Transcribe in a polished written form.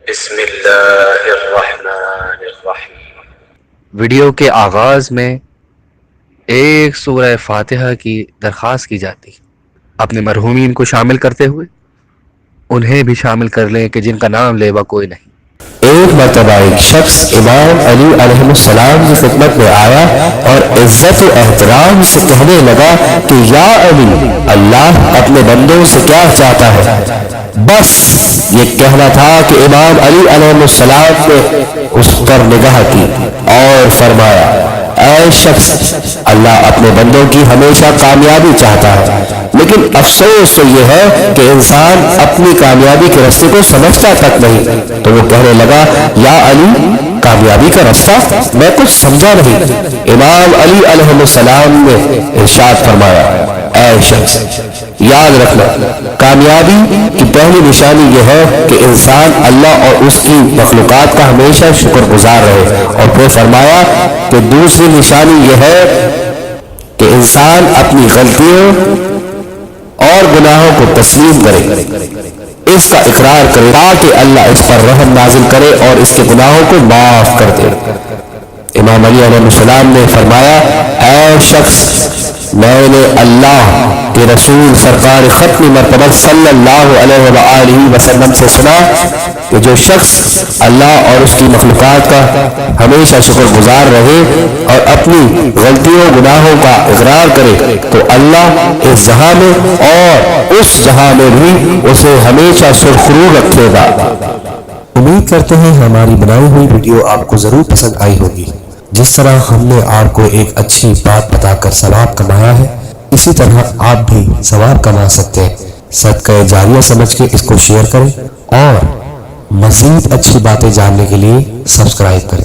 بسم اللہ الرحمن الرحیم۔ ویڈیو کے آغاز میں ایک سورہ فاتحہ کی درخواست کی جاتی، اپنے مرحومین کو شامل کرتے ہوئے انہیں بھی شامل کر لیں کہ جن کا نام لیوا کوئی نہیں۔ ایک مرتبہ ایک شخص امام علی علیہ السلام کی خدمت میں آیا اور عزت و احترام سے کہنے لگا کہ یا علی، اللہ اپنے بندوں سے کیا چاہتا ہے؟ بس یہ کہنا تھا کہ امام علی علیہ السلام نے اس پر نگاہ کی اور فرمایا، اے شخص، اللہ اپنے بندوں کی ہمیشہ کامیابی چاہتا ہے، لیکن افسوس تو یہ ہے کہ انسان اپنی کامیابی کے راستے کو سمجھتا تک نہیں۔ تو وہ کہنے لگا، یا علی، کامیابی کا راستہ میں کچھ سمجھا نہیں۔ امام علی علیہ السلام نے ارشاد فرمایا، اے شخص، یاد رکھنا، کامیابی کی پہلی نشانی یہ ہے کہ انسان اللہ اور اس کی مخلوقات کا ہمیشہ شکر گزار رہے، اور پھر فرمایا کہ دوسری نشانی یہ ہے کہ انسان اپنی غلطیوں اور گناہوں کو تسلیم کرے، اس کا اقرار کرے تاکہ اللہ اس پر رحم نازل کرے اور اس کے گناہوں کو معاف کر دے۔ امام علی علیہ السلام نے فرمایا، اے شخص، میں نے اللہ کے رسول سرکار ختم مرتبہ صلی اللہ علیہ وآلہ وسلم سے سنا کہ جو شخص اللہ اور اس کی مخلوقات کا ہمیشہ شکر گزار رہے اور اپنی غلطیوں گناہوں کا اقرار کرے تو اللہ اس جہاں میں اور اس جہاں میں بھی اسے ہمیشہ سرخرو رکھے گا۔ امید کرتے ہیں ہماری بنائی ہوئی ویڈیو آپ کو ضرور پسند آئی ہوگی۔ جس طرح ہم نے آپ کو ایک اچھی بات بتا کر ثواب کمایا ہے، اسی طرح آپ بھی ثواب کما سکتے ہیں۔ صدقہ جاریہ سمجھ کے اس کو شیئر کریں اور مزید اچھی باتیں جاننے کے لیے سبسکرائب کریں۔